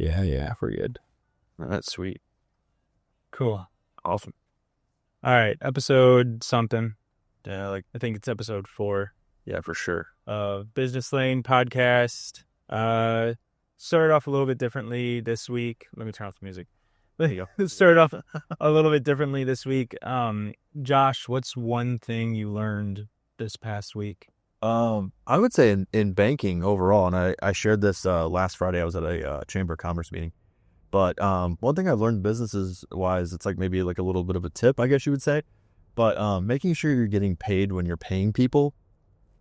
Yeah, we're good. That's sweet. Cool. Awesome. All right, episode something. Yeah, I think it's episode 4 yeah, for sure. of Business Lane podcast. Started off a little bit differently this week. Let me turn off the music. There you Started off a little bit differently this week. Josh, what's one thing you learned this past week? I would say in banking overall, and I shared this last Friday. I was at a Chamber of Commerce meeting. But one thing I've learned businesses wise, it's like maybe like a little bit of a tip, I guess you would say. But making sure you're getting paid when you're paying people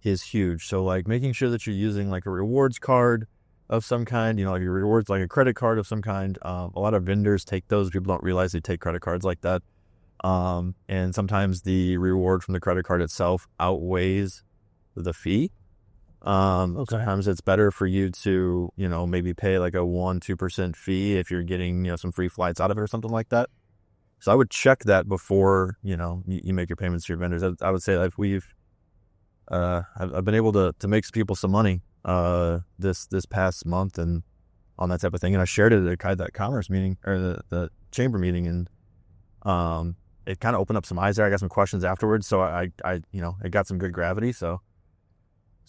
is huge. So like making sure that you're using like a rewards card of some kind, like your rewards, like a credit card of some kind. A lot of vendors take those. People don't realize they take credit cards like that. And sometimes the reward from the credit card itself outweighs the fee. Sometimes it's better for you to, maybe pay like a 1-2% fee if you're getting, some free flights out of it or something like that. So I would check that before, you make your payments to your vendors. I would say that I've been able to make some people some money, this past month and on that type of thing. And I shared it at that commerce meeting or the chamber meeting. And, it kind of opened up some eyes there. I got some questions afterwards. So I it got some good gravity. So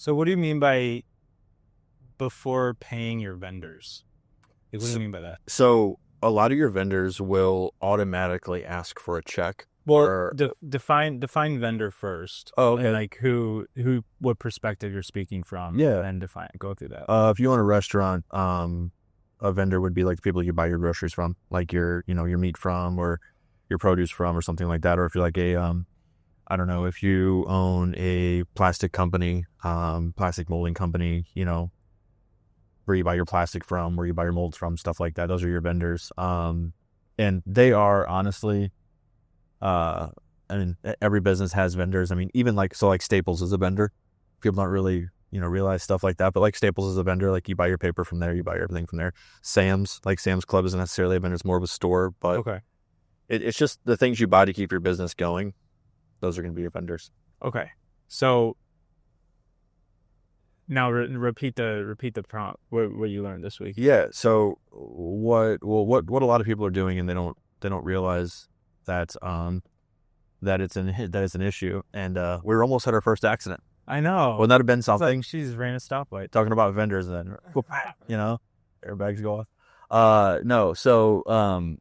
what do you mean by before paying your vendors? What do you mean by that? So a lot of your vendors will automatically ask for a check. Well, define vendor first. Oh, okay. And like who, what perspective you're speaking from. Yeah. And go through that. If you own a restaurant, a vendor would be like the people you buy your groceries from, like your meat from or your produce from or something like that. Or if you're like I don't know, if you own a plastic company, plastic molding company, where you buy your plastic from, where you buy your molds from, stuff like that. Those are your vendors. And they are honestly, every business has vendors. I mean, even like Staples is a vendor. People don't really, realize stuff like that. But like Staples is a vendor. Like you buy your paper from there, you buy everything from there. Sam's Club isn't necessarily a vendor. It's more of a store. But okay. It's just the things you buy to keep your business going. Those are going to be your vendors. Okay. So now repeat the prompt. What you learned this week? Yeah. So what a lot of people are doing, and they don't realize that that it's an issue. And we almost had our first accident. I know. Wouldn't that have been something? Like she's ran a stoplight. Talking about vendors, and then airbags go off. No. So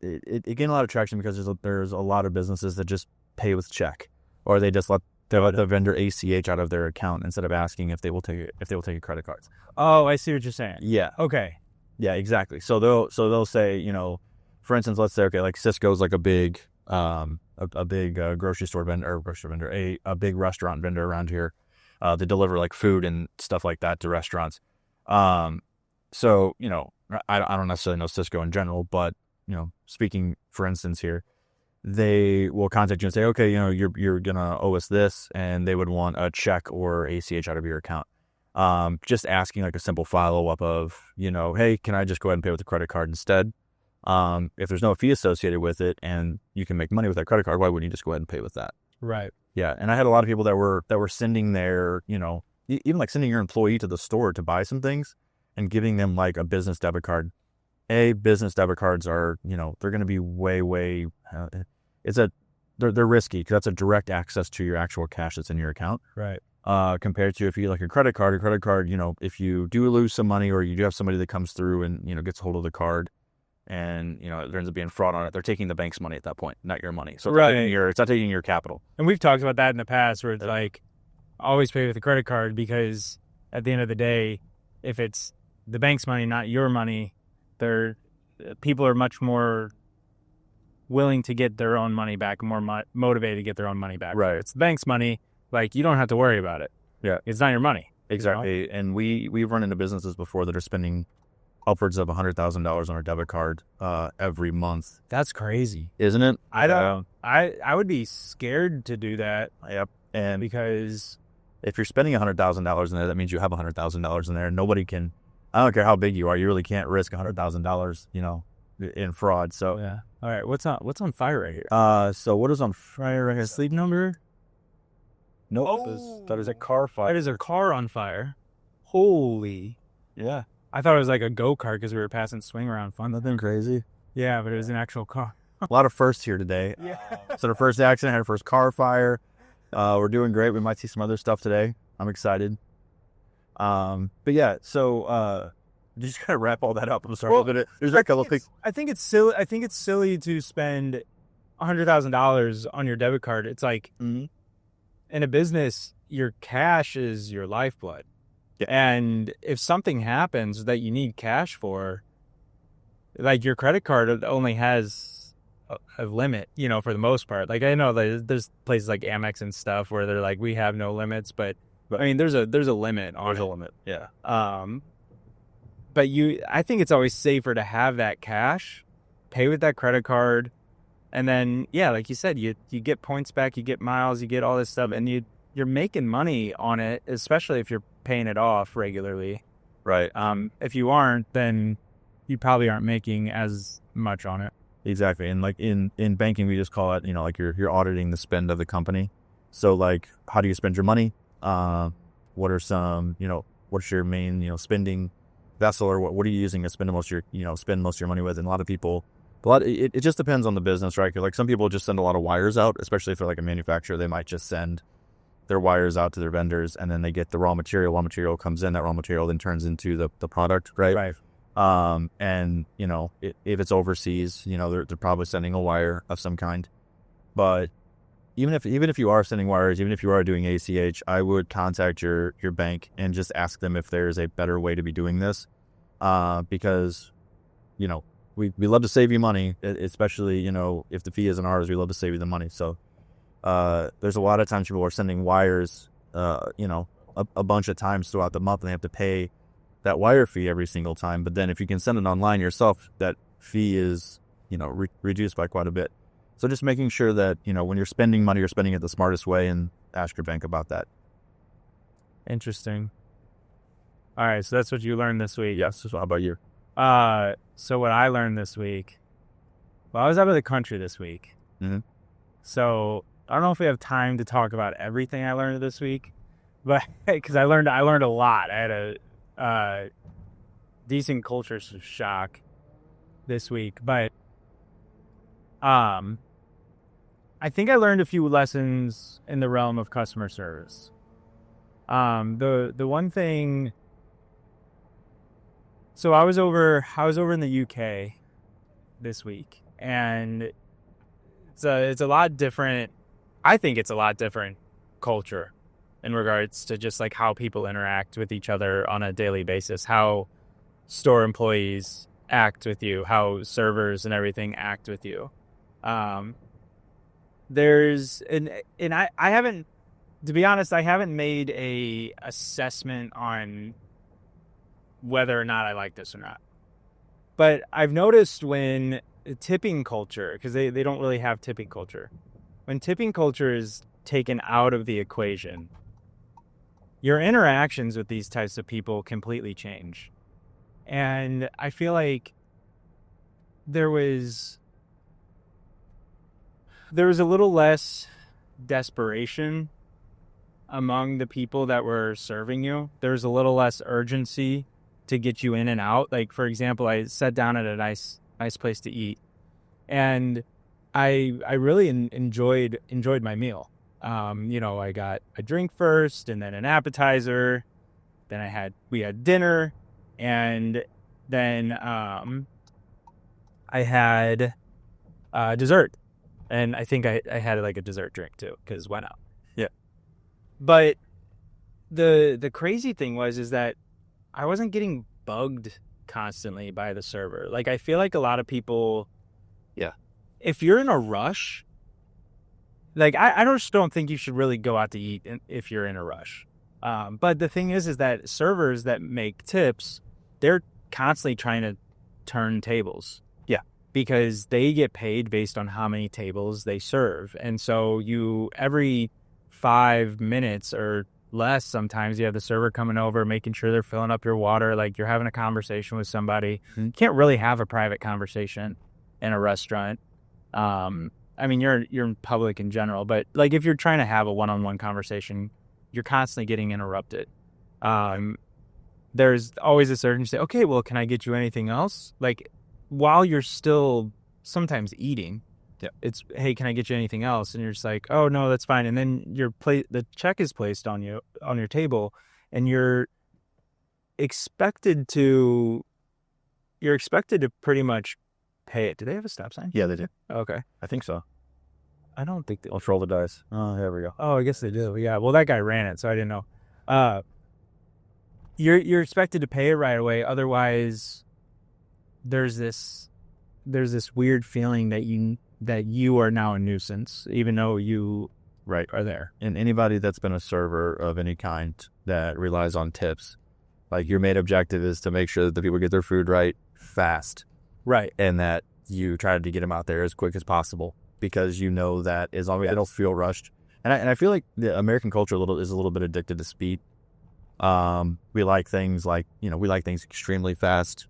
it gained a lot of traction because there's a lot of businesses that just pay with check, or they just let the vendor ACH out of their account instead of asking if they will take a credit cards. Oh, I see what you're saying. Yeah. Okay. Yeah, exactly. So they'll say, for instance, let's say, okay, like Cisco's like a big grocery store vendor, a big restaurant vendor around here. They deliver like food and stuff like that to restaurants. So I don't necessarily know Cisco in general, but speaking for instance here, they will contact you and say, okay, you're gonna owe us this, and they would want a check or ACH out of your account. Just asking like a simple follow-up of, hey, can I just go ahead and pay with a credit card instead? If there's no fee associated with it and you can make money with that credit card, why wouldn't you just go ahead and pay with that? Right. Yeah. And I had a lot of people that were sending their, even like sending your employee to the store to buy some things and giving them like a business debit card. Business debit cards are, they're going to be way, they're risky because that's a direct access to your actual cash that's in your account. Right. Compared to if you like a credit card, if you do lose some money or you do have somebody that comes through and, gets hold of the card and, there ends up being fraud on it, they're taking the bank's money at that point, not your money. So it's not taking your capital. And we've talked about that in the past where it's like always pay with a credit card because at the end of the day, if it's the bank's money, not your money, people are much more willing to get their own money back, more motivated to get their own money back. Right. It's the bank's money. Like you don't have to worry about it. Yeah. It's not your money. Exactly. And we've run into businesses before that are spending upwards of $100,000 on our debit card every month. That's crazy, isn't it? I would be scared to do that. Yep. And because if you're spending $100,000 in there, that means you have $100,000 in there. Nobody can. I don't care how big you are. You really can't risk $100,000, in fraud. So yeah. All right. What's on fire right here? So what is on fire right here? Sleep number? Nope. That is a car fire. That is a car on fire. Holy. Yeah. I thought it was like a go-kart because we were passing swing around fun. Nothing crazy. Yeah, but it was an actual car. A lot of firsts here today. Yeah. So the first accident, had our first car fire. We're doing great. We might see some other stuff today. I'm excited. But yeah, so just kind of wrap all that up. I'm sorry. Well, There's a couple things. I think it's silly. I think it's silly to spend $100,000 on your debit card. It's like in a business, your cash is your lifeblood. Yeah. And if something happens that you need cash for, like your credit card only has a limit, for the most part. Like I know there's places like Amex and stuff where they're like, we have no limits, but I mean, there's a limit on There's it. a limit. Yeah. But I think it's always safer to have that cash, pay with that credit card, and then like you said, you get points back, you get miles, you get all this stuff, and you're making money on it, especially if you're paying it off regularly. Right. If you aren't, then you probably aren't making as much on it. Exactly. And like in banking, we just call it, like you're auditing the spend of the company. So like, how do you spend your money? What are some, what's your main, spending vessel, or what are you using to spend most of your money with? And a lot of people, it just depends on the business, right? Like some people just send a lot of wires out, especially if they're like a manufacturer. They might just send their wires out to their vendors, and then they get the raw material. Raw material comes in. That raw material then turns into the product, right? Right. And if it's overseas, they're probably sending a wire of some kind. But even if you are sending wires, even if you are doing ACH, I would contact your bank and just ask them if there's a better way to be doing this. Because, we love to save you money, especially, if the fee isn't ours, we love to save you the money. So, there's a lot of times people are sending wires, a bunch of times throughout the month, and they have to pay that wire fee every single time. But then if you can send it online yourself, that fee is, reduced by quite a bit. So just making sure that, when you're spending money, you're spending it the smartest way, and ask your bank about that. Interesting. All right. So that's what you learned this week. Yes. So how about you? So what I learned this week, well, I was out of the country this week. Mm-hmm. So I don't know if we have time to talk about everything I learned this week, but because I learned a lot. I had a decent culture shock this week, but I think I learned a few lessons in the realm of customer service. The one thing, so I was over in the UK this week, and it's a lot different. I think it's a lot different culture in regards to just like how people interact with each other on a daily basis, how store employees act with you, how servers and everything act with you. There's and I haven't, to be honest, I haven't made a assessment on whether or not I like this or not. But I've noticed when tipping culture, because they don't really have tipping culture, when tipping culture is taken out of the equation, your interactions with these types of people completely change. And I feel like there was a little less desperation among the people that were serving you. There was a little less urgency to get you in and out. Like, for example, I sat down at a nice place to eat, and I really enjoyed my meal. I got a drink first, and then an appetizer. Then we had dinner, and then I had dessert. And I think I had like a dessert drink too, because why not? Yeah. But the crazy thing is that I wasn't getting bugged constantly by the server. Like, I feel like a lot of people, if you're in a rush, like I just don't think you should really go out to eat if you're in a rush. But the thing is that servers that make tips, they're constantly trying to turn tables. Yeah. Because they get paid based on how many tables they serve. And so every 5 minutes or less, sometimes you have the server coming over, making sure they're filling up your water, like you're having a conversation with somebody. Mm-hmm. You can't really have a private conversation in a restaurant. I mean, you're in public in general, but like if you're trying to have a one-on-one conversation, you're constantly getting interrupted. there's always this urge to say, okay, well, can I get you anything else? Like, while you're still sometimes eating, Yeah. it's, hey, can I get you anything else? And you're just like, oh no, that's fine. And then the check is placed on your table, and you're expected to pretty much pay it. Do they have a stop sign? Yeah, they do. Okay. I think so. I don't think they. Let's roll the dice. Oh, there we go. Oh, I guess they do. Yeah. Well, that guy ran it, so I didn't know. You're expected to pay it right away. Otherwise, there's this weird feeling that you are now a nuisance, even though you are there. And anybody that's been a server of any kind that relies on tips, like your main objective is to make sure that the people get their food right fast. Right. And that you try to get them out there as quick as possible, because you know that as long as they don't feel rushed. And I feel like the American culture is a little bit addicted to speed. We like things extremely fast,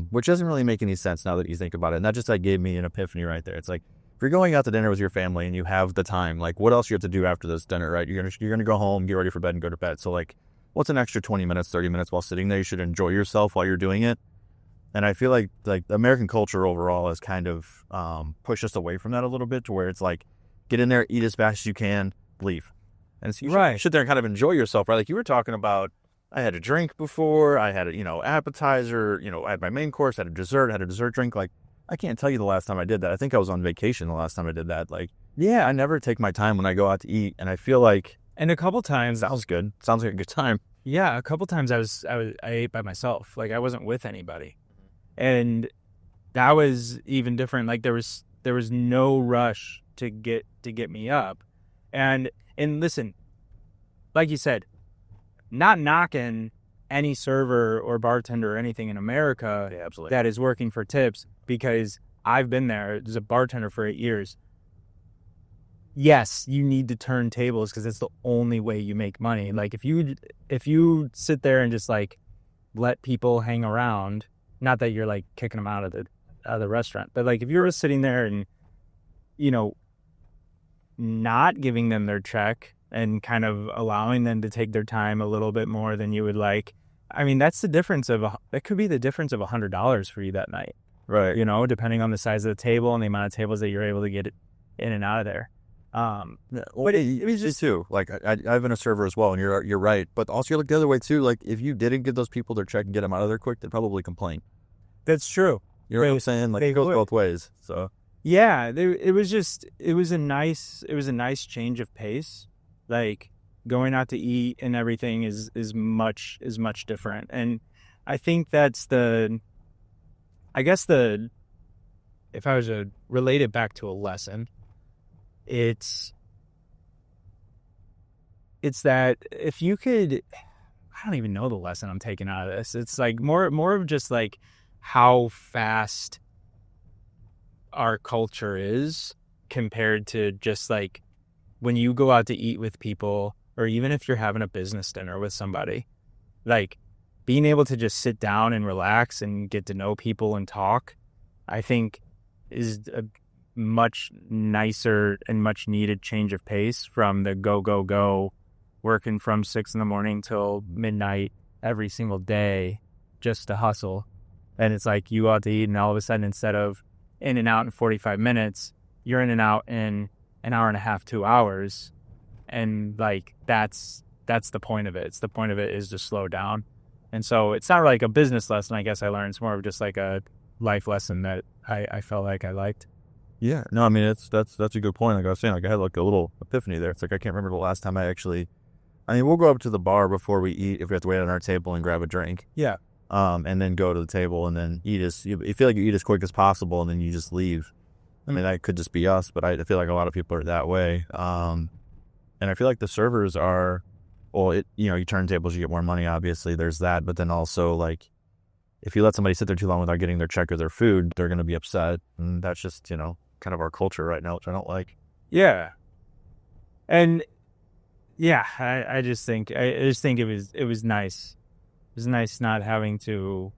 which doesn't really make any sense now that you think about it. And that just gave me an epiphany right there. It's like, if you're going out to dinner with your family and you have the time, like, what else you have to do after this dinner, right? You're gonna go home, get ready for bed, and go to bed. So like, what's an extra 20 minutes, 30 minutes while sitting there? You should enjoy yourself while you're doing it. And I feel like American culture overall has kind of pushed us away from that a little bit, to where it's like, get in there, eat as fast as you can, leave. And so you should sit there and kind of enjoy yourself, right? Like you were talking about, I had a drink before, I had appetizer, I had my main course, I had a dessert drink. Like, I can't tell you the last time I did that. I think I was on vacation the last time I did that. Like, yeah, I never take my time when I go out to eat, and I feel like, and a couple times, sounds good. Sounds like a good time. Yeah, a couple times I ate by myself. Like, I wasn't with anybody, and that was even different. Like, there was no rush to get me up, and listen, like you said, not knocking any server or bartender or anything in America that is working for tips, because I've been there as a bartender for 8 years. Yes, you need to turn tables because it's the only way you make money. Like, if you sit there and just like let people hang around, not that you're like kicking them out of the restaurant, but like if you're just sitting there and not giving them their check and kind of allowing them to take their time a little bit more than you would like, I mean, that's the difference that could be the difference of $100 for you that night. Right. Depending on the size of the table and the amount of tables that you're able to get in and out of there. But it was just too, like, I've been a server as well, and you're right. But also you look the other way too. Like, if you didn't give those people their check and get them out of there quick, they'd probably complain. That's true. You know what I'm saying? Like, it goes both ways. So yeah, it was a nice change of pace. Like, going out to eat and everything is much different. And I think that's if I was to relate it back to a lesson, it's that if you could, I don't even know the lesson I'm taking out of this. It's like more of just like how fast our culture is compared to just like when you go out to eat with people, or even if you're having a business dinner with somebody, like being able to just sit down and relax and get to know people and talk, I think is a much nicer and much needed change of pace from the go, working from 6 a.m. till midnight every single day just to hustle. And it's like you go out to eat, and all of a sudden, instead of in and out in 45 minutes, you're in and out in an hour and a half, 2 hours. And like, that's the point of it. The point of it is to slow down. And so it's not like a business lesson, I guess I learned. It's more of just like a life lesson that I felt like I liked. Yeah, no, I mean, that's a good point. Like I was saying, like I had like a little epiphany there. It's like, I can't remember the last time we'll go up to the bar before we eat if we have to wait on our table and grab a drink. Yeah. And then go to the table and then you feel like you eat as quick as possible, and then you just leave. I mean, that could just be us, but I feel like a lot of people are that way. And I feel like the servers are, well, you turn tables, you get more money, obviously, there's that. But then also, like, if you let somebody sit there too long without getting their check or their food, they're going to be upset. And that's just, kind of our culture right now, which I don't like. Yeah. And yeah, I just think it was nice. It was nice not having to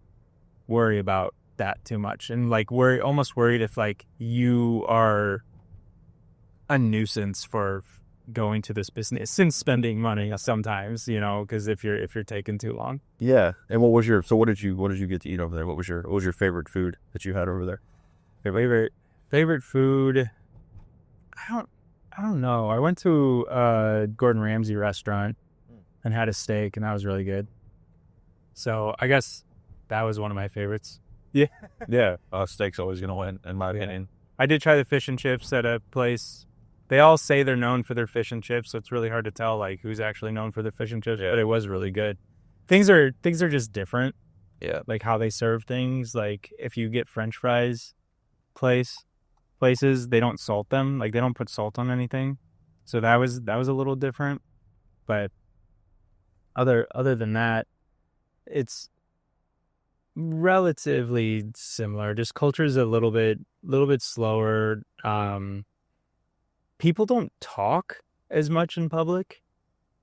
worry about that too much, and like almost worried if like you are a nuisance for going to this business and spending money sometimes, because if you're taking too long. Yeah. And what did you get to eat over there? What was your favorite food that you had over there? Favorite food? I don't know. I went to a Gordon Ramsay restaurant and had a steak, and that was really good. So I guess that was one of my favorites. Yeah. Yeah. Steak's always gonna win, in my opinion. I did try the fish and chips at a place. They all say they're known for their fish and chips, so it's really hard to tell like who's actually known for the fish and chips. Yeah. But it was really good. Things are just different. Yeah. Like how they serve things. Like if you get French fries places, they don't salt them. Like they don't put salt on anything. So that was a little different. But other than that, it's relatively similar. Just culture is a little bit slower. People don't talk as much in public.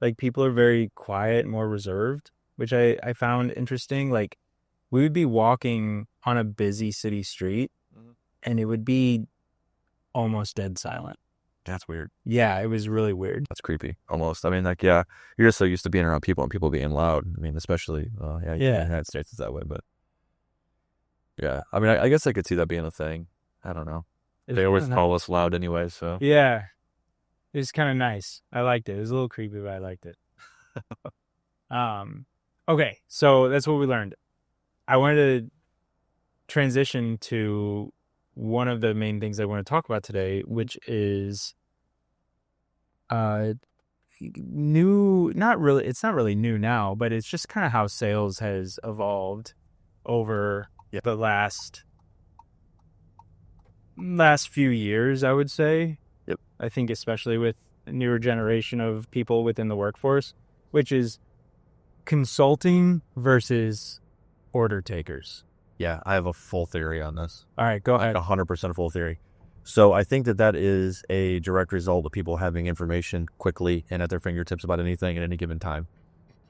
Like people are very quiet, more reserved, which I found interesting. Like we would be walking on a busy city street and it would be almost dead silent. That's weird. Yeah, it was really weird. That's creepy, almost. I mean, like, yeah, you're just so used to being around people and people being loud. I mean, especially, in the United States is that way, but yeah. I mean, I guess I could see that being a thing. I don't know. They always call us loud anyway, so. Yeah. It was kind of nice. I liked it. It was a little creepy, but I liked it. Okay, so that's what we learned. I wanted to transition to one of the main things I want to talk about today, which is new, it's not really new now, but it's just kind of how sales has evolved over the last few years, I would say. Yep. I think especially with a newer generation of people within the workforce, which is consulting versus order takers. Yeah, I have a full theory on this. All right, go ahead. 100% full theory. So I think that is a direct result of people having information quickly and at their fingertips about anything at any given time.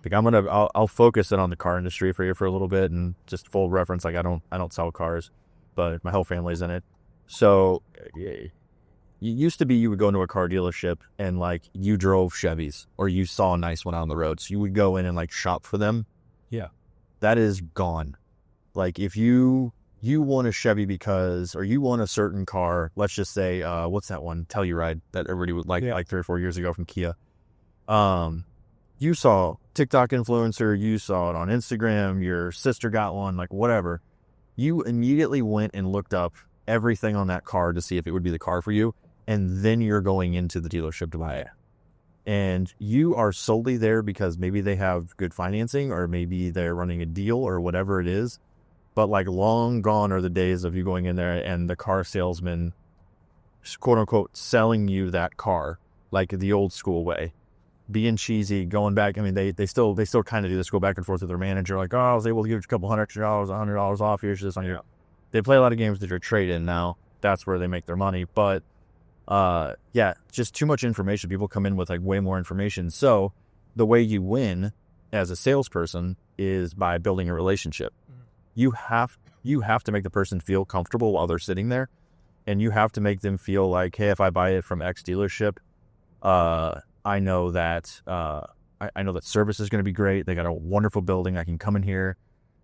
Like I'll focus in on the car industry for you for a little bit, and just full reference. Like I don't sell cars, but my whole family's in it. So it used to be you would go into a car dealership and like you drove Chevys or you saw a nice one on the road, so you would go in and like shop for them. Yeah, that is gone. Like if you want a Chevy or you want a certain car, let's just say, what's that one? Telluride that everybody would like 3 or 4 years ago from Kia. You saw TikTok influencer, you saw it on Instagram, your sister got one, like whatever. You immediately went and looked up everything on that car to see if it would be the car for you. And then you're going into the dealership to buy it. And you are solely there because maybe they have good financing or maybe they're running a deal or whatever it is. But like long gone are the days of you going in there and the car salesman, quote unquote, selling you that car like the old school way, being cheesy, going back. I mean, they still kind of do this, go back and forth with their manager. Like, oh, I was able to give you a couple $100, $100 off. Here's this on your. They play a lot of games that you're trading now. That's where they make their money. But just too much information. People come in with like way more information. So the way you win as a salesperson is by building a relationship. You have to make the person feel comfortable while they're sitting there, and you have to make them feel like, hey, if I buy it from X dealership, I know that I know that service is going to be great. They got a wonderful building. I can come in here.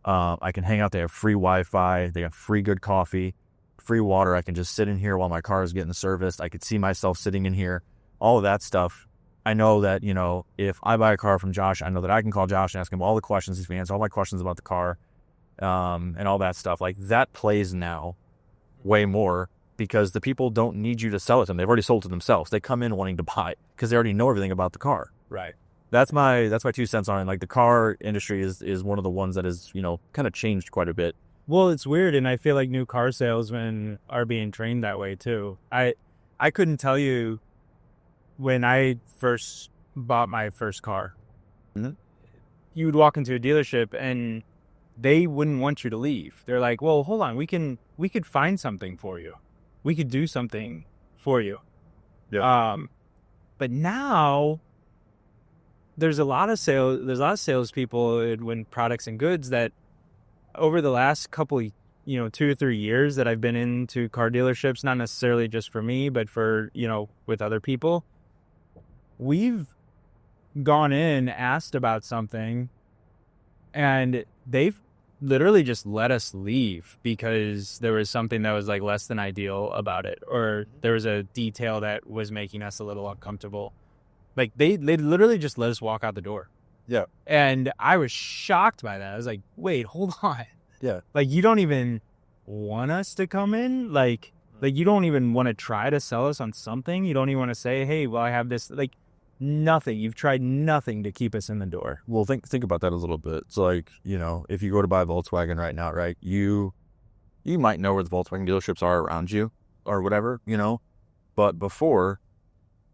I can hang out. They have free Wi-Fi. They have free good coffee, free water. I can just sit in here while my car is getting serviced. I could see myself sitting in here. All of that stuff. I know that, if I buy a car from Josh, I know that I can call Josh and ask him all the questions. He can answer all my questions about the car. And all that stuff. Like that plays now way more because the people don't need you to sell it to them. They've already sold to themselves. They come in wanting to buy because they already know everything about the car. Right. That's my 2 cents on it. Like the car industry is one of the ones that is, kind of changed quite a bit. Well, it's weird. And I feel like new car salesmen are being trained that way too. I couldn't tell you when I first bought my first car, you would walk into a dealership and they wouldn't want you to leave. They're like, well, hold on. We could find something for you. We could do something for you. Yeah. But now there's a lot of salespeople in products and goods that over the last couple, 2 or 3 years that I've been into car dealerships, not necessarily just for me, but for, with other people, we've gone in, asked about something, and they've literally just let us leave because there was something that was like less than ideal about it, or there was a detail that was making us a little uncomfortable. Like they literally just let us walk out the door. Yeah. And I was shocked by that. I was like, wait, hold on. Yeah. Like, you don't even want us to come in? Like you don't even want to try to sell us on something? You don't even want to say, hey, well, I have this, like, nothing. You've tried nothing to keep us in the door. Well, think about that a little bit. It's like, you know, if you go to buy a Volkswagen right now, right, you might know where the Volkswagen dealerships are around you or whatever, you know, but before,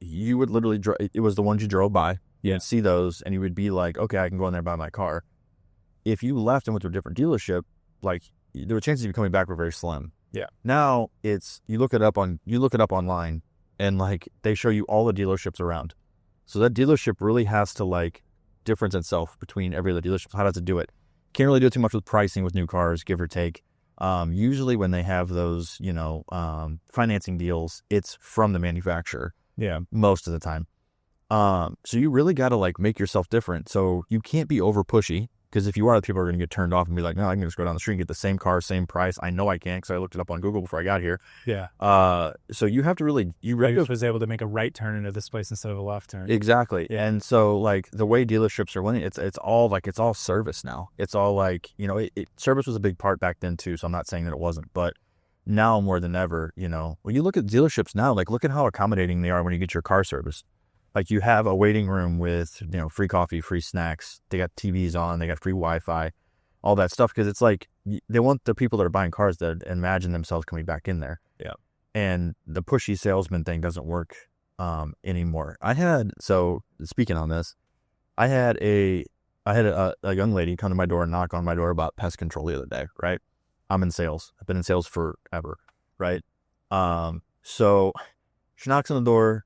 you would literally it was the ones you drove by. You'd see those and you would be like, okay, I can go in there and buy my car. If you left and went to a different dealership, like, there were chances of you coming back were very slim. Yeah. Now it's, you look it up online, and like they show you all the dealerships around. So that dealership really has to like difference itself between every other dealership. How does it do it? Can't really do it too much with pricing with new cars, give or take. Usually when they have those, you know, financing deals, it's from the manufacturer. Yeah. Most of the time. So you really got to like make yourself different. So you can't be over pushy, because if you are, people are going to get turned off and be like, no, I can just go down the street and get the same car, same price. I know I can because I looked it up on Google before I got here. Yeah. So you have to really, I just was able to make a right turn into this place instead of a left turn. Exactly. Yeah. And so like the way dealerships are winning, it's all service now. It's all like, you know, service was a big part back then too. So I'm not saying that it wasn't, but now more than ever, you know, when you look at dealerships now, like look at how accommodating they are when you get your car service. Like you have a waiting room with, you know, free coffee, free snacks. They got TVs on, they got free Wi-Fi, all that stuff. Because it's like they want the people that are buying cars to imagine themselves coming back in there. Yeah. And the pushy salesman thing doesn't work anymore. So speaking on this, I had a young lady come to my door and knock on my door about pest control the other day, right? I'm in sales. I've been in sales forever, right? So she knocks on the door.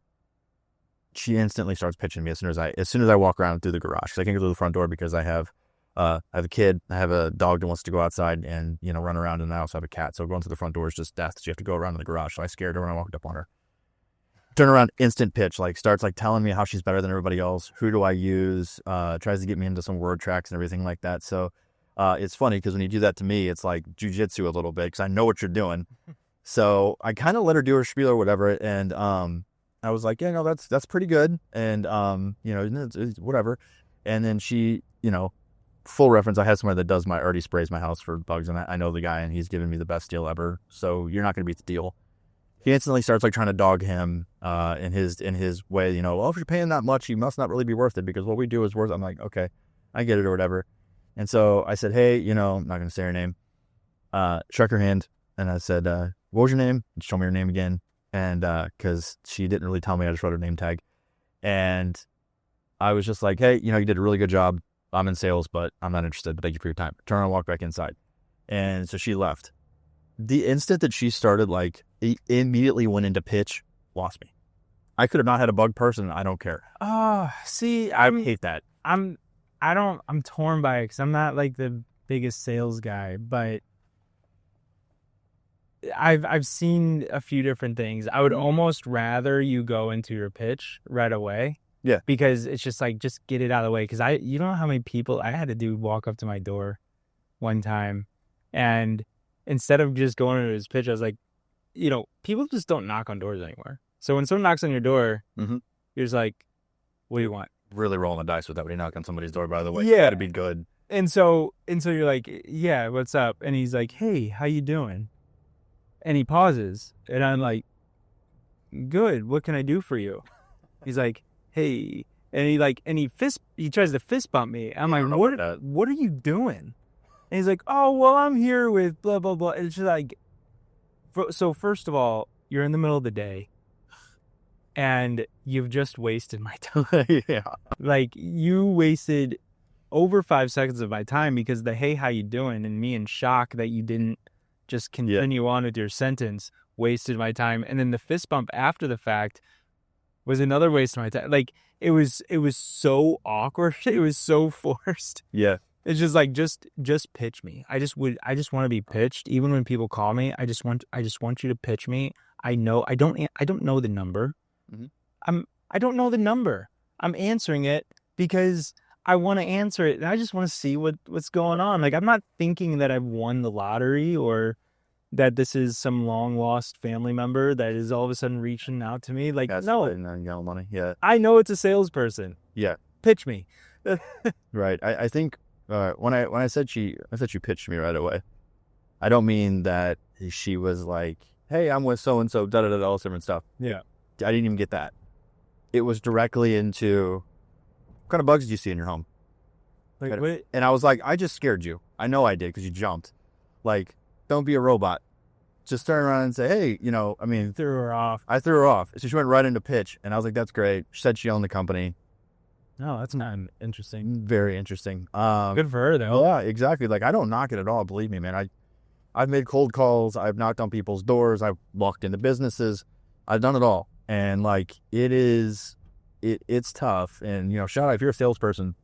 She instantly starts pitching me as soon as I walk around through the garage. Because I can't go through the front door because I have a kid, I have a dog that wants to go outside and, you know, run around, and I also have a cat. So going through the front door is just death. So you have to go around in the garage. So I scared her when I walked up on her. Turn around, instant pitch, like starts like telling me how she's better than everybody else. Who do I use? Tries to get me into some word tracks and everything like that. So it's funny because when you do that to me, it's like jujitsu a little bit because I know what you're doing. So I kind of let her do her spiel or whatever, and I was like, yeah, no, that's pretty good, and you know, it's whatever. And then she, you know, full reference, I had somebody that already sprays my house for bugs, and I know the guy, and he's giving me the best deal ever. So you're not going to beat the deal. He instantly starts like trying to dog him in his way, you know. Well, if you're paying that much, you must not really be worth it because what we do is worth it. I'm like, okay, I get it or whatever. And so I said, hey, you know, I'm not going to say her name. Shook her hand, and I said, what was your name? And she told me her name again. And because she didn't really tell me, I just wrote her name tag. And I was just like, hey, you know, you did a really good job. I'm in sales, but I'm not interested. But thank you for your time. Turn around and walk back inside. And so she left. The instant that she started, like, immediately went into pitch, lost me. I could have not had a bug person. I don't care. See, I hate that. I'm torn by it because I'm not like the biggest sales guy, but I've seen a few different things. I would almost rather you go into your pitch right away. Yeah. Because it's just like, just get it out of the way. Because you don't know how many people I had to do walk up to my door one time. And instead of just going into his pitch, I was like, you know, people just don't knock on doors anymore. So when someone knocks on your door, you're just like, what do you want? Really rolling the dice with that when you knock on somebody's door, by the way. Yeah. That'd be good. And so you're like, yeah, what's up? And he's like, hey, how you doing? And he pauses, and I'm like, good, what can I do for you? He's like, hey, and he tries to fist bump me. I'm like, what are you doing? And he's like, oh, well, I'm here with blah, blah, blah. It's just like, so first of all, you're in the middle of the day, and you've just wasted my time. Yeah. Like, you wasted over 5 seconds of my time because the, hey, how you doing? And me in shock that you didn't just continue on with your sentence, wasted my time. And then the fist bump after the fact was another waste of my time. Like, it was so awkward. It was so forced. Yeah. It's just like, just pitch me. I just want to be pitched. Even when people call me, I just want you to pitch me. I don't know the number. I don't know the number. I'm answering it because I want to answer it and I just want to see what's going on. Like, I'm not thinking that I've won the lottery or that this is some long lost family member that is all of a sudden reaching out to me. Like, That's no, money. Yeah. I know it's a salesperson. Yeah. Pitch me. Right. I think when I said she pitched me right away, I don't mean that she was like, hey, I'm with so and so, da da da, all this different stuff. Yeah. I didn't even get that. It was directly into, what kind of bugs do you see in your home? Like, what? And I was like, I just scared you. I know I did because you jumped. Like, don't be a robot. Just turn around and say, hey, I mean, Threw her off. I threw her off. So she went right into pitch. And I was like, that's great. She said she owned the company. No, that's not interesting. Very interesting. Good for her, though. Yeah, exactly. Like, I don't knock it at all. Believe me, man. I've made cold calls. I've knocked on people's doors. I've walked into businesses. I've done it all. And like, it's tough. And, shout out if you're a salesperson,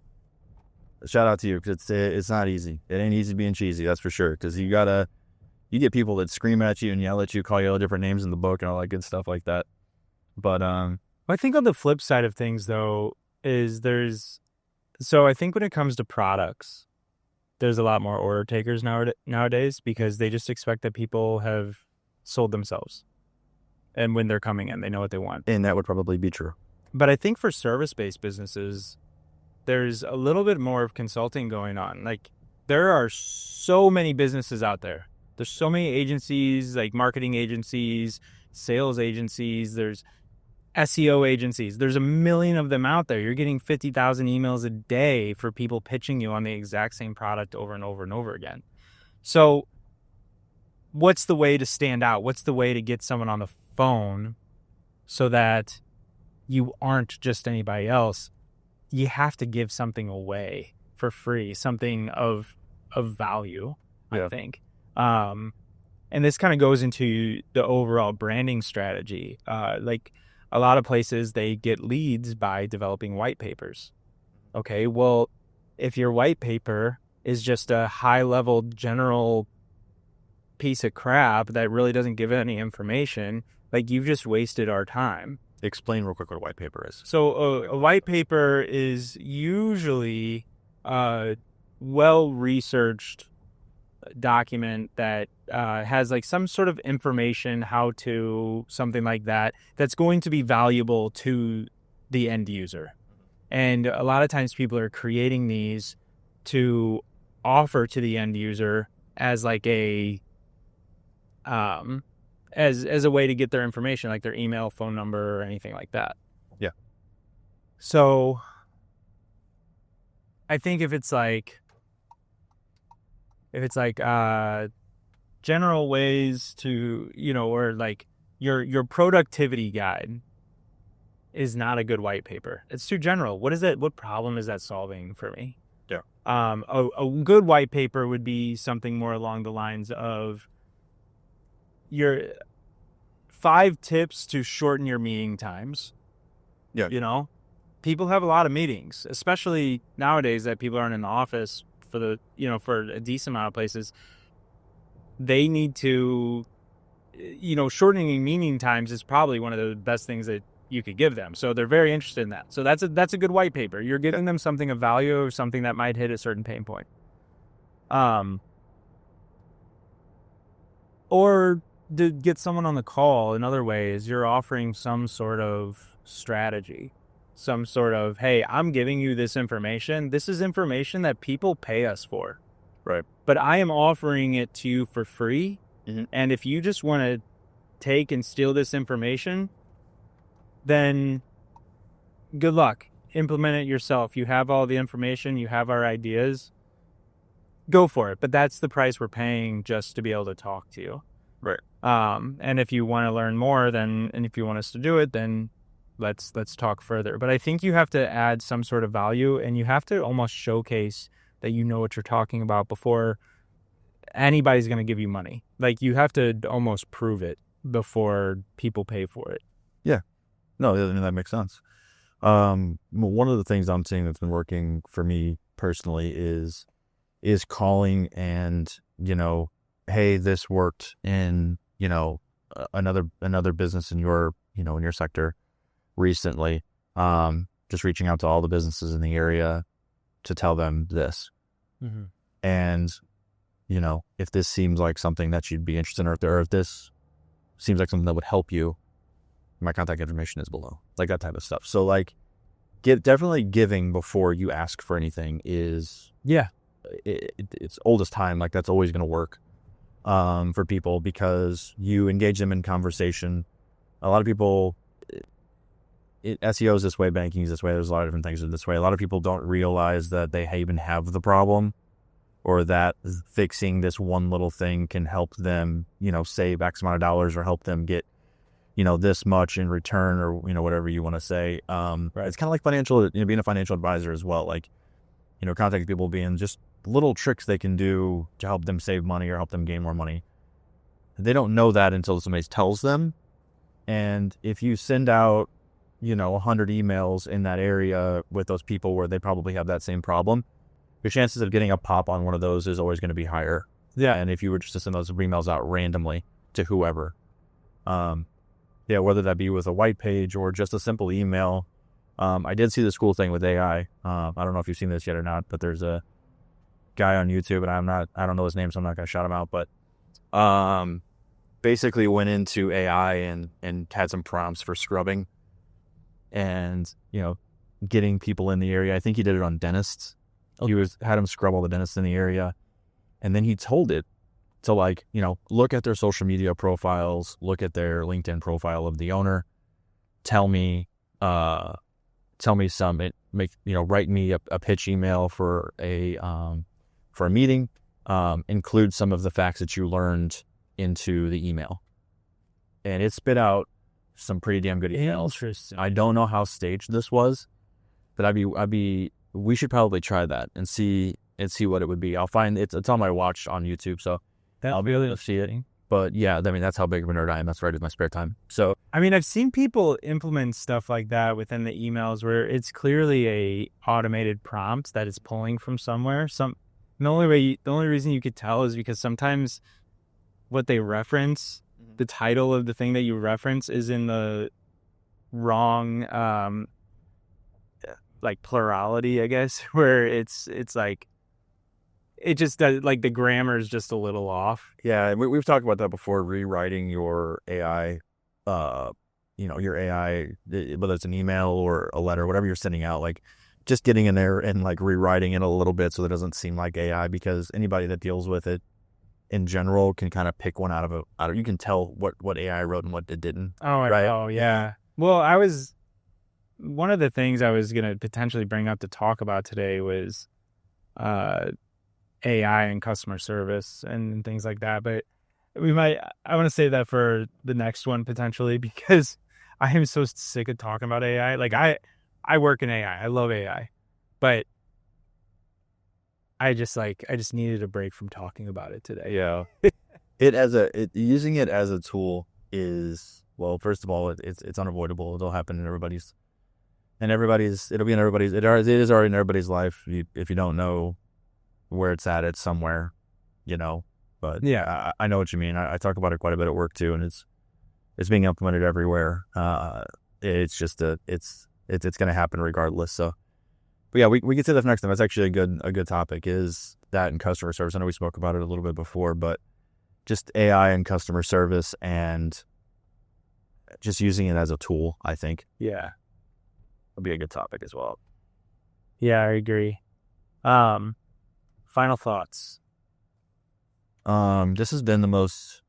shout out to you because it's not easy. It ain't easy being cheesy. That's for sure. Because you get people that scream at you and yell at you, call you all different names in the book and all that good stuff like that. But, I think on the flip side of things though, so I think when it comes to products, there's a lot more order takers nowadays because they just expect that people have sold themselves. And when they're coming in, they know what they want. and that would probably be true. But I think for service-based businesses, there's a little bit more of consulting going on. Like, there are so many businesses out there. There's so many agencies, like marketing agencies, sales agencies, there's SEO agencies. There's a million of them out there. You're getting 50,000 emails a day for people pitching you on the exact same product over and over and over again. So what's the way to stand out? What's the way to get someone on the phone so that you aren't just anybody else? You have to give something away for free, something of value, I think. And this kind of goes into the overall branding strategy. Like, a lot of places, they get leads by developing white papers. Okay, well, if your white paper is just a high-level general piece of crap that really doesn't give any information, like, you've just wasted our time. Explain real quick what a white paper is. So a white paper is usually a well-researched document that has like some sort of information, how to, something like that, that's going to be valuable to the end user. And a lot of times people are creating these to offer to the end user as like a as a way to get their information, like their email, phone number, or anything like that. Yeah. So I think if it's like general ways to, or like your productivity guide is not a good white paper. It's too general. What problem is that solving for me? Yeah. A good white paper would be something more along the lines of your 5 tips to shorten your meeting times. Yeah. People have a lot of meetings, especially nowadays that people aren't in the office for for a decent amount of places. They need to, shortening meeting times is probably one of the best things that you could give them. So they're very interested in that. So that's a good white paper. You're giving them something of value or something that might hit a certain pain point. Or to get someone on the call, another way is you're offering some sort of strategy, some sort of, hey, I'm giving you this information. This is information that people pay us for. Right. But I am offering it to you for free. Mm-hmm. And if you just want to take and steal this information, then good luck. Implement it yourself. You have all the information. You have our ideas. Go for it. But that's the price we're paying just to be able to talk to you. Right. And if you want to learn more, and if you want us to do it, then let's talk further. But I think you have to add some sort of value, and you have to almost showcase that you know what you're talking about before anybody's going to give you money. Like, you have to almost prove it before people pay for it. Yeah. No, that makes sense. One of the things I'm seeing that's been working for me personally is calling and, hey, this worked in, another business in your, in your sector recently. just reaching out to all the businesses in the area to tell them this. Mm-hmm. And, if this seems like something that you'd be interested in, or if this seems like something that would help you, my contact information is below, like that type of stuff. So like definitely giving before you ask for anything is, it's oldest time. Like that's always going to work for people, because you engage them in conversation. A lot of people, SEO is this way, banking is this way. There's a lot of different things this way. A lot of people don't realize that they even have the problem, or that fixing this one little thing can help them, save X amount of dollars, or help them get, this much in return, or, whatever you want to say. Right. It's kind of like financial, being a financial advisor as well. Like, contacting people, being just little tricks they can do to help them save money or help them gain more money. They don't know that until somebody tells them. And if you send out, 100 emails in that area with those people where they probably have that same problem, your chances of getting a pop on one of those is always going to be higher. Yeah. And if you were just to send those emails out randomly to whoever, whether that be with a white page or just a simple email. I did see this cool thing with AI. I don't know if you've seen this yet or not, but there's a guy on YouTube, and I don't know his name, so I'm not going to shout him out, but basically went into AI and had some prompts for scrubbing and, getting people in the area. I think he did it on dentists. Okay. He had them scrub all the dentists in the area, and then he told it to look at their social media profiles, look at their LinkedIn profile of the owner, tell me some, write me a pitch email for a meeting, include some of the facts that you learned into the email. And it spit out some pretty damn good emails. Interesting. I don't know how staged this was, but we should probably try that and see what it would be. I'll find it's on my watch on YouTube, so I'll be able to see it. But yeah, that's how big of a nerd I am. That's right, in my spare time. So I've seen people implement stuff like that within the emails where it's clearly a automated prompt that is pulling from somewhere. The only reason you could tell is because sometimes what they reference, the title of the thing that you reference, is in the wrong like plurality, I guess, where it's like it just does, like the grammar is just a little off. Yeah, and we've talked about that before. Rewriting your AI, your AI, whether it's an email or a letter, whatever you're sending out, like just getting in there and like rewriting it a little bit so that it doesn't seem like AI, because anybody that deals with it in general can kind of pick one out of you can tell what AI wrote and what it didn't. Oh, right? Oh, yeah. Well, one of the things I was going to potentially bring up to talk about today was AI and customer service and things like that. But I want to save that for the next one potentially, because I am so sick of talking about AI. Like I work in AI. I love AI, but I just needed a break from talking about it today. Yeah. Using it as a tool is, well, first of all, it's unavoidable. It'll happen in everybody's, it is already in everybody's life. If you don't know where it's at, it's somewhere, but yeah, I know what you mean. I talk about it quite a bit at work too, and it's being implemented everywhere. It's just it's going to happen regardless. So, but yeah, we can say that next time. That's actually a good topic, is that and customer service. I know we spoke about it a little bit before, but just AI and customer service and just using it as a tool, I think. Yeah. Would be a good topic as well. Yeah, I agree. Final thoughts. This has been the most,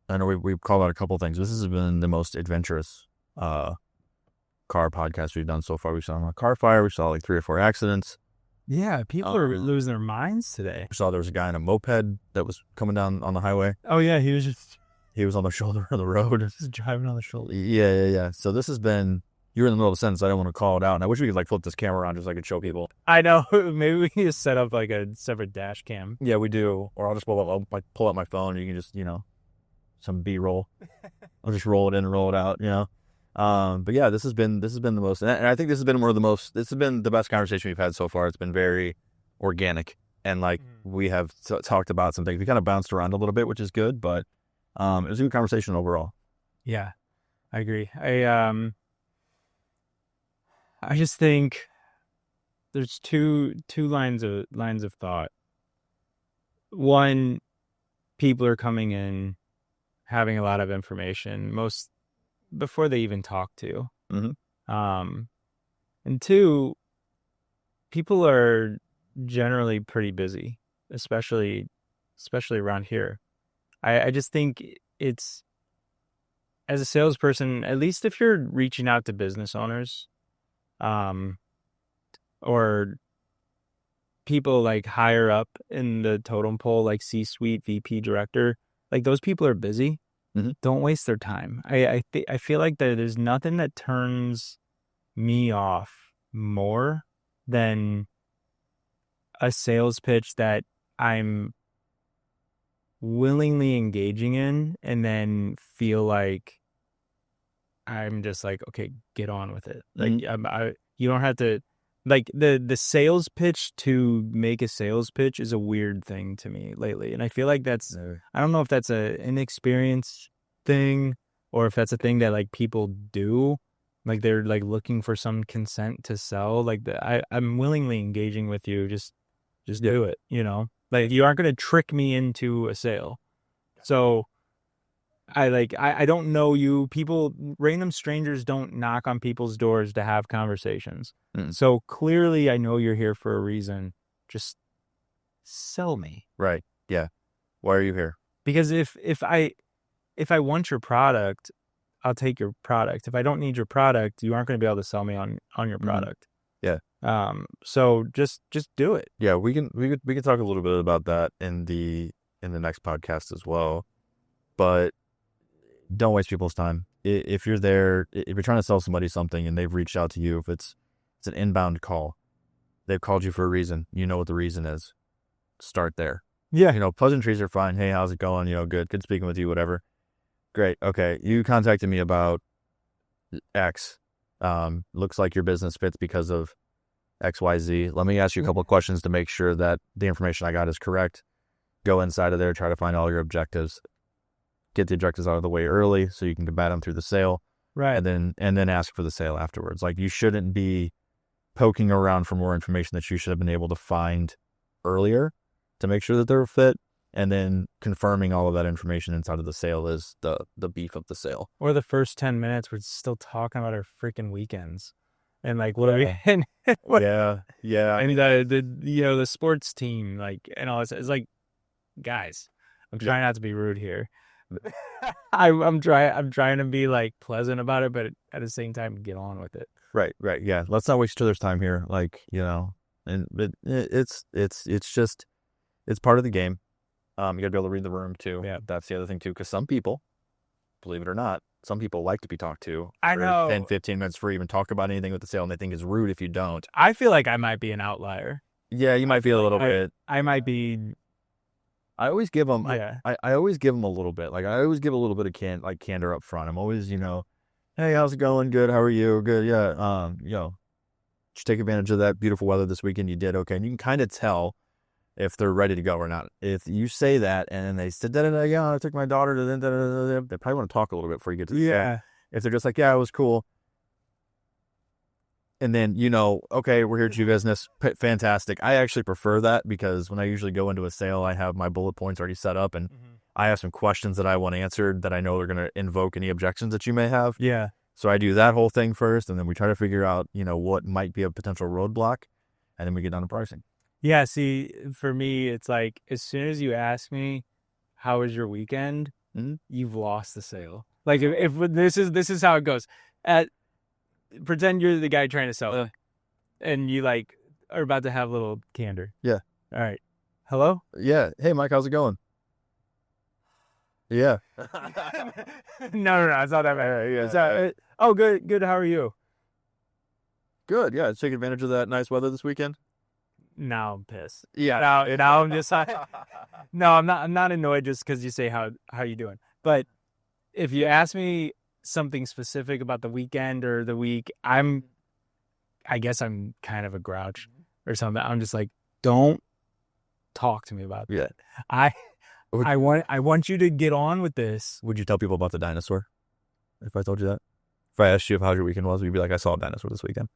I know we've called out a couple things. This has been the most adventurous car podcast we've done so far. We saw a car fire. We saw like 3 or 4 accidents. Yeah, people are losing their minds today. We saw there was a guy in a moped that was coming down on the highway. Oh yeah, he was on the shoulder of the road. Just driving on the shoulder. Yeah. So this has been, you're in the middle of a sentence. I don't want to call it out. And I wish we could like flip this camera around just so I could show people. I know. Maybe we can just set up like a separate dash cam. Yeah, we do. Or I'll just pull out my phone and you can just, some B-roll. I'll just roll it in and roll it out, But yeah, this has been the most, and I think this has been this has been the best conversation we've had so far. It's been very organic, and like we have talked about some things. We kind of bounced around a little bit, which is good, but it was a good conversation overall. Yeah, I agree. I just think there's two lines of thought. One, people are coming in having a lot of information, most before they even talk to. Um, and two, people are generally pretty busy, especially around here. I just think it's, as a salesperson, at least if you're reaching out to business owners, or people like higher up in the totem pole, like C-suite, VP, director, like those people are busy. Don't waste their time. I feel like there's nothing that turns me off more than a sales pitch that I'm willingly engaging in and then feel like I'm just like, okay, get on with it. Like you don't have to, like the sales pitch to make a sales pitch is a weird thing to me lately. And I feel like that's, I don't know if that's an inexperienced thing or if that's a thing that like people do. Like they're like looking for some consent to sell. Like I'm willingly engaging with you. Just do it, you know? Like you aren't going to trick me into a sale. So I don't know you. People, random strangers don't knock on people's doors to have conversations. So clearly I know you're here for a reason. Just sell me. Right. Yeah. Why are you here? Because if I want your product, I'll take your product. If I don't need your product, you aren't going to be able to sell me on your product. Yeah. So just do it. Yeah, we can talk a little bit about that in the next podcast as well. But don't waste people's time. If you're there, if you're trying to sell somebody something and they've reached out to you, if it's an inbound call, they've called you for a reason. You know what the reason is. Start there. Yeah. You know, pleasantries are fine. Hey, how's it going? You know, good speaking with you, whatever. Great. Okay. You contacted me about X. Looks like your business fits because of XYZ. Let me ask you a couple of questions to make sure that the information I got is correct. Go inside of there, try to find all your objectives. Get the objectives out of the way early so you can combat them through the sale. Right. And then ask for the sale afterwards. Like you shouldn't be poking around for more information that you should have been able to find earlier to make sure that they're a fit. And then confirming all of that information inside of the sale is the beef of the sale. Or the first 10 minutes, we're still talking about our freaking weekends. And like, what are we, and what, Yeah. and the sports team, like, and all this. It's like, guys, I'm trying not to be rude here. I'm trying to be like pleasant about it, but at the same time, get on with it. Right. Yeah. Let's not waste each other's time here. Like, you know, and but it's just, it's part of the game. You got to be able to read the room too. Yeah. That's the other thing too. Because some people, believe it or not, some people like to be talked to. I know. 10, 15 minutes before you even talk about anything with the sale, and they think it's rude if you don't. I feel like I might be an outlier. Yeah, you might be a little bit. I might be. I always give them. Yeah. I always give them a little bit. Like I always give a little bit of candor up front. I'm always, you know, hey, how's it going? Good. How are you? Good. Yeah. You know, just take advantage of that beautiful weather this weekend. You did okay, and you can kind of tell if they're ready to go or not. If you say that and then they said, yeah, I took my daughter to they probably want to talk a little bit before you get to the sale. If they're just like, yeah, it was cool. And then, you know, okay, we're here to do business. Fantastic. I actually prefer that because when I usually go into a sale, I have my bullet points already set up and I have some questions that I want answered that I know are going to invoke any objections that you may have. Yeah. So I do that whole thing first, and then we try to figure out, you know, what might be a potential roadblock, and then we get down to pricing. Yeah, see, for me, it's like, as soon as you ask me, how was your weekend, you've lost the sale. Like, if this is how it goes. Pretend you're the guy trying to sell, and you, like, are about to have a little candor. Yeah. All right. Hello? Yeah. Hey, Mike, how's it going? Yeah. No, it's not that bad. Yeah. Good. How are you? Good. Yeah, let's take advantage of that nice weather this weekend. Now I'm pissed. Yeah. Now I'm just like, no, I'm not annoyed just because you say how you doing. But if you ask me something specific about the weekend or the week, I guess I'm kind of a grouch or something. I'm just like, don't talk to me about that. I want you to get on with this. Would you tell people about the dinosaur if I told you that? If I asked you how's your weekend was, you'd be like, I saw a dinosaur this weekend.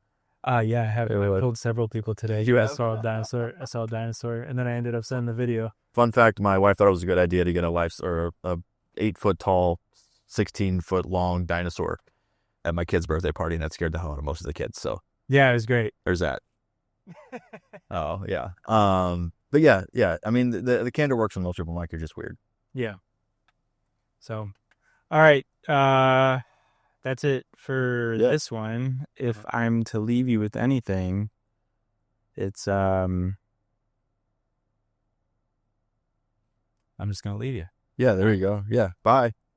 Yeah, I have. Wait, I what? told several people today. You I have? saw a dinosaur. I saw a dinosaur, and then I ended up sending the video. Fun fact: my wife thought it was a good idea to get a 8 foot tall, 16 foot long dinosaur at my kid's birthday party, and that scared the hell out of most of the kids. So Yeah, it was great. there's that. Oh yeah. But yeah. I mean, the candor works on most people. Mike, you're just weird. Yeah. So, all right. That's it for this one. If I'm to leave you with anything, it's I'm just gonna leave you. Yeah, there you go. Yeah. Bye.